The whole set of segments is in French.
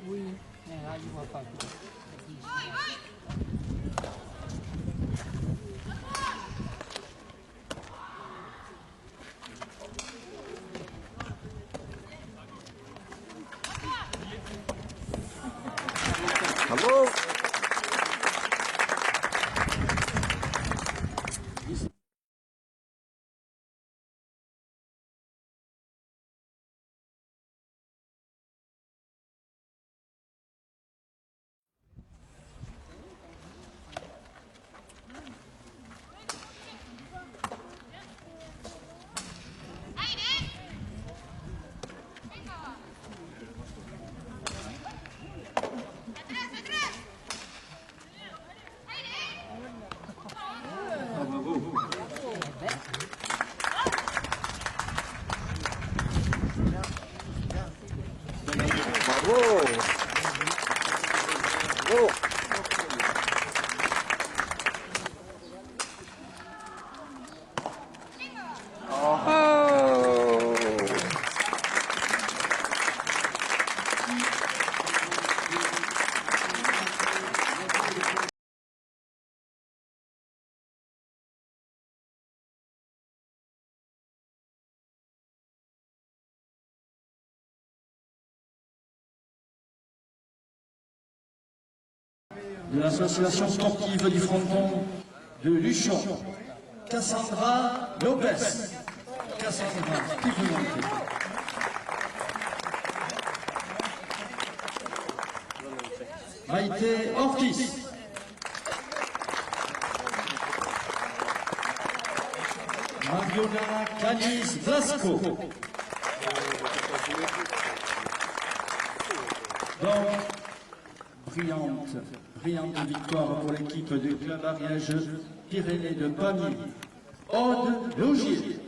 Oui, mais là, il ne voit pas. Bravo! Bravo! Bravo! De l'association sportive du fronton de Luchon, Cassandra Lopez. Cassandra, qui peut monter? Maïté Ortiz. Mariona Canis Blasco. Donc, brillante victoire pour l'équipe du club Ariège Pyrénées de Pamiers. Aude Logier.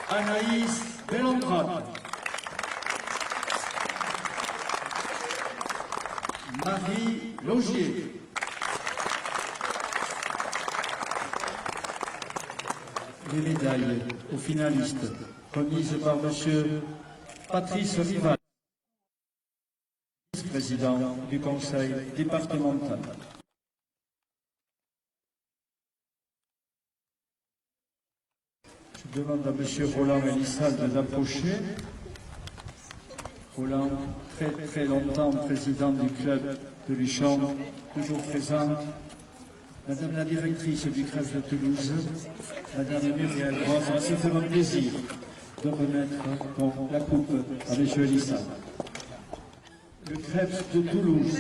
Anaïs Bellandrade. Marie Logier. Les médailles aux finalistes remises par M. Patrice Rival, vice-président du conseil départemental. Je demande à M. Roland Elissalde d'approcher. Roland, très longtemps président du club de Luchon, toujours présente. Madame la directrice du CREF de Toulouse, Madame Muriel Roth, ça fait un plaisir de remettre la coupe à M. Elissalde. Le CREF de Toulouse,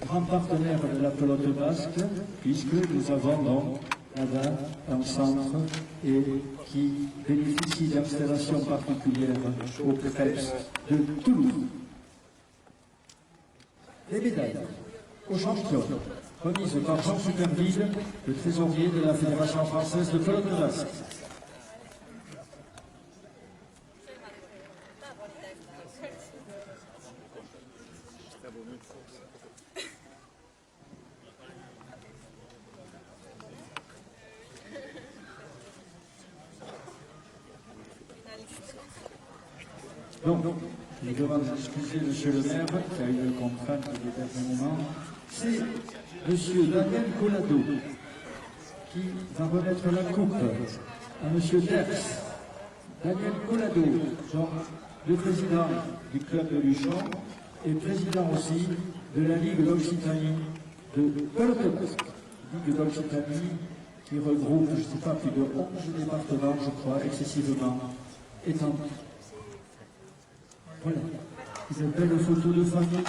grand partenaire de la pelote basque, puisque nous avons donc là-bas un centre et qui bénéficie d'installations particulières au CREF de Toulouse. Les médailles aux champions, remises par Jean Superville, le trésorier de la Fédération française de pelote basque. Donc, je demande d'excuser M. le maire, qui a eu une contrainte au dernier moment. C'est M. Daniel Collado qui va remettre la coupe à M. Ders. Daniel Collado, donc, le président du club de Luchon et président aussi de la Ligue d'Occitanie de pelote basque. Ligue d'Occitanie qui regroupe, je ne sais pas, plus de 11 départements, je crois, excessivement étendus. Voilà, ces belles photos de famille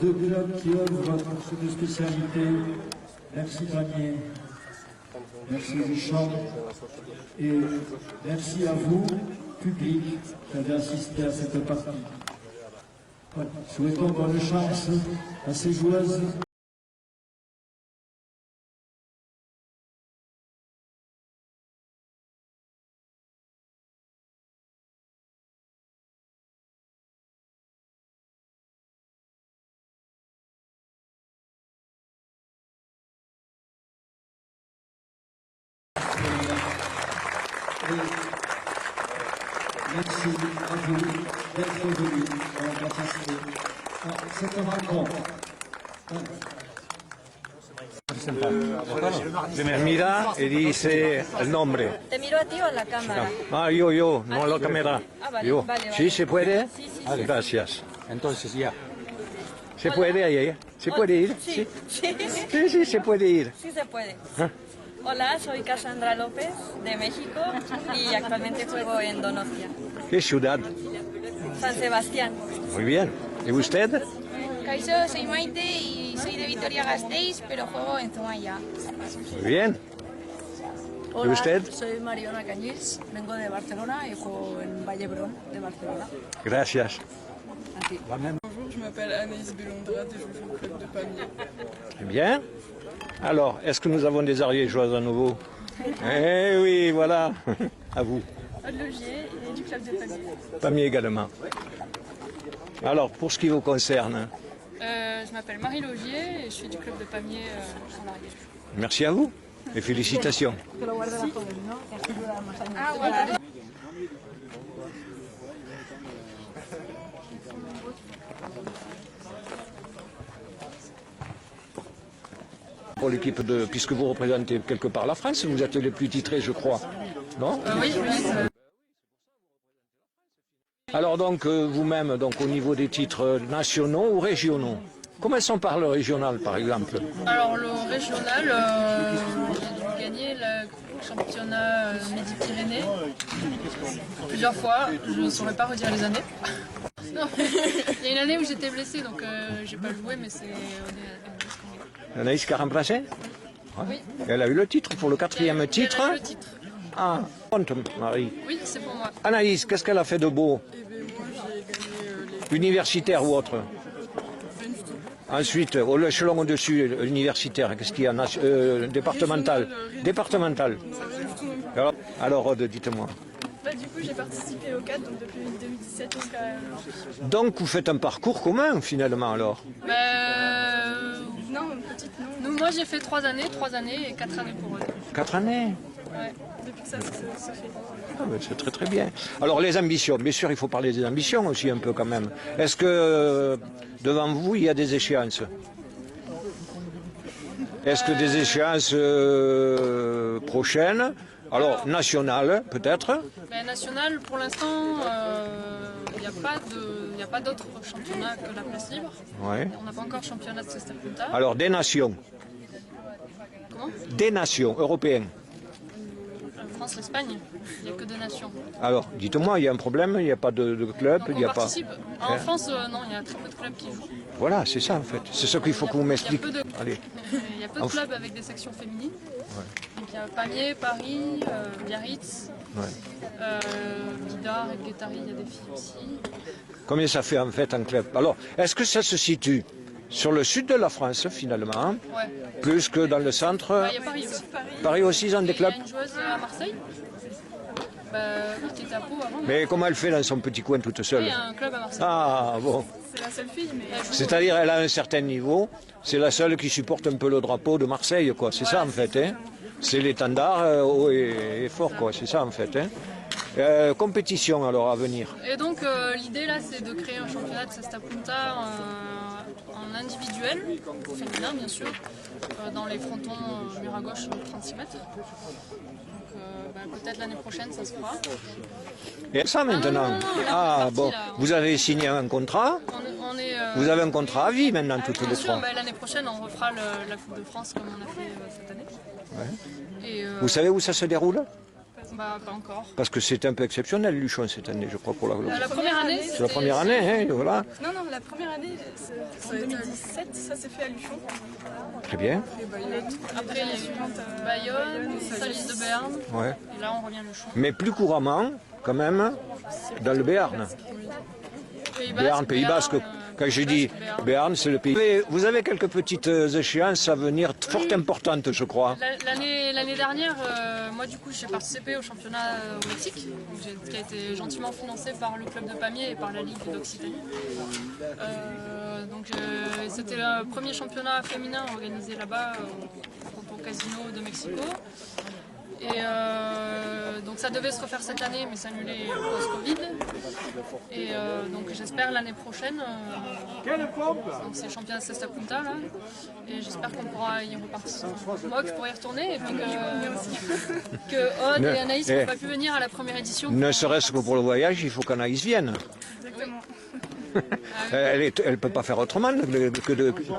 de clubs qui œuvrent pour cette spécialité. Merci Pamiers, merci Luchon et merci à vous, public, qui avez assisté à cette partie. Voilà. Souhaitons bonne chance à ces joueuses. merci à vous d'être venus participer à cette rencontre. Me mira y dice el nombre. Te miro a ti o a la cámara. Ah, yo, no a la cámara. Ah, vale, Yo. vale, vale. ¿Sí se puede? Sí, sí, Ah, gracias. Entonces ya. ¿Se puede ahí? ¿Se puede ir? Sí, sí, Sí, sí, se puede ir. sí se puede. Ah. Hola, soy Cassandra López de México y actualmente juego en Donostia. ¿Qué ciudad? San Sebastián. Muy bien. ¿Y usted? Kaixo, soy Maite y soy de Vitoria-Gasteiz, pero juego en Zumaya. Muy bien. ¿Y usted? Soy Mariona Cañís, vengo de Barcelona y juego en Vallebrón de Barcelona. Gracias. Bonjour, je m'appelle Anaïs Bellondrade et je joue au club de Pamiers. Très bien. Alors, est-ce que nous avons des ariégeoises à nouveau? Eh oui, voilà. À vous. Aude Logier et du club de Pamiers. Pamiers également. Alors, pour ce qui vous concerne, Je m'appelle Marie Logier et je suis du club de Pamiers en Ariège. merci à vous et félicitations. Ah voilà. Pour l'équipe de, puisque vous représentez quelque part la France, vous êtes les plus titrés, je crois. Non? Oui, Alors donc, vous-même, donc au niveau des titres nationaux ou régionaux, comment on parle régional, par exemple? Alors le régional, j'ai dû gagner le championnat Midi-Pyrénées plusieurs fois. Je ne saurais pas redire les années. Non, il y a une année où j'étais blessée, donc j'ai pas joué, mais c'est... Anaïs qui a remplacé? Oui. Elle a eu le titre pour le quatrième titre. Elle a eu le titre. Ah, compte, Marie. Oui, c'est pour moi. Anaïs, qu'est-ce qu'elle a fait de beau? Et bien moi j'ai gagné Universitaire ou autre? Ensuite, au l'échelon au-dessus, universitaire, qu'est-ce qu'il y a? Départemental. Départemental. Alors, Rod, dites-moi. Bah, du coup, j'ai participé au 4, donc depuis 2017 jusqu'à... Donc, vous faites un parcours commun, finalement, alors? Non, petite, non. Moi, j'ai fait 3 années et 4 années pour eux. 4 années? Ouais, depuis que ça se fait. Ah ben, c'est très très bien. Alors, les ambitions, bien sûr, il faut parler des ambitions aussi un peu quand même. Est-ce que, devant vous, il y a des échéances? Est-ce que des échéances prochaines? Alors, nationales, peut-être? National, pour l'instant, il n'y a pas d'autre championnat que la place libre. Ouais. On n'a pas encore championnat de Cesta Punta. Alors, des nations. Comment? Des nations européennes. France, l'Espagne, il n'y a que des nations. Alors, dites-moi, il y a un problème, il n'y a pas de club, Donc il n'y on a pas... participe. En France, non, il y a très peu de clubs qui jouent. Voilà, c'est ça en fait. C'est ça qu'il faut que vous m'expliquiez. Allez. Il y a peu de clubs avec des sections féminines. Donc il y a Pamiers, Paris, Biarritz, Bidart et Guétari, il y a des filles aussi. Combien ça fait en fait un club? Alors, est-ce que ça se situe sur le sud de la France finalement, Ouais. plus que dans le centre? Il y a Paris aussi. Paris aussi, ils ont des clubs? Il y a une joueuse à Marseille, qui était à Pau avant. Mais comment elle fait dans son petit coin toute seule? Il y a un club à Marseille. Ah bon. C'est la seule fille, mais elle joue. C'est-à-dire elle a un certain niveau, c'est la seule qui supporte un peu le drapeau de Marseille, quoi. C'est ça en fait, hein. C'est l'étendard haut et fort, quoi. C'est ça en fait, hein. Compétition alors à venir. Et donc l'idée là, c'est de créer un championnat de Cesta Punta en individuel, féminin bien sûr, dans les frontons mur à gauche 36 mètres. Donc peut-être l'année prochaine ça se fera. Et ça maintenant? non, Ah partie, bon, là. vous avez signé un contrat? On est, Vous avez un contrat à vie maintenant toutes bien les sûr, trois. l'année prochaine on refera la Coupe de France comme on a fait cette année. Et, Vous savez où ça se déroule? pas encore. Parce que c'est un peu exceptionnel Luchon cette année, je crois, pour la... La première année, C'est la première année, hein, voilà. Non, la première année, c'est en 2017, ça s'est fait à Luchon. Très bien. Après il y a eu Bayonne, Salis de Berne, Ouais. et là on revient à Luchon. Mais plus couramment, quand même, dans le Béarn. Béarn, Pays Basque. Quand je dis Béarn, c'est le pays. Vous avez quelques petites échéances à venir fort importantes, je crois. L'année dernière, moi du coup j'ai participé au championnat au Mexique, qui a été gentiment financé par le club de Pamiers et par la Ligue d'Occitanie. C'était le premier championnat féminin organisé là-bas au Casino de Mexico. Et donc ça devait se refaire cette année, mais c'est annulé post-Covid. Et donc j'espère l'année prochaine, donc c'est championnat de Cesta Punta là, et j'espère qu'on pourra y repartir. Moi que je pourrai y retourner, et puis que Aude et Anaïs n'ont pas pu venir à la première édition. Ne serait-ce que pour le voyage, il faut qu'Anaïs vienne. Exactement. Elle ne peut pas faire autrement que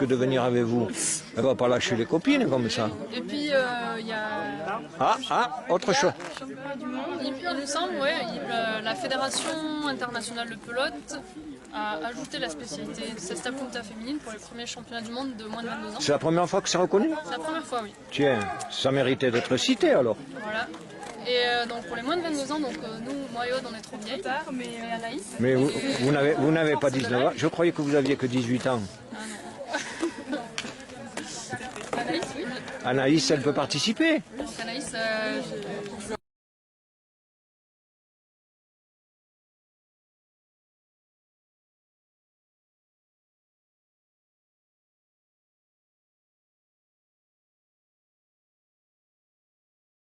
de venir avec vous. Elle ne va pas lâcher les copines comme ça. Et puis il y a... Autre chose. Championnat du monde, il me semble, ouais, la Fédération internationale de pelote a ajouté la spécialité Cesta Punta féminine pour les premiers championnats du monde de moins de 22 ans. C'est la première fois que c'est reconnu? C'est la première fois, oui. Tiens, ça méritait d'être cité alors. Voilà. Et donc pour les moins de 22 ans, donc nous, moi et Aude, on est trop vieilles. Mais Anaïs. Mais vous n'avez pas 19 ans. Je croyais que vous aviez que 18 ans. Anaïs, oui. Anaïs, elle peut participer. Anaïs,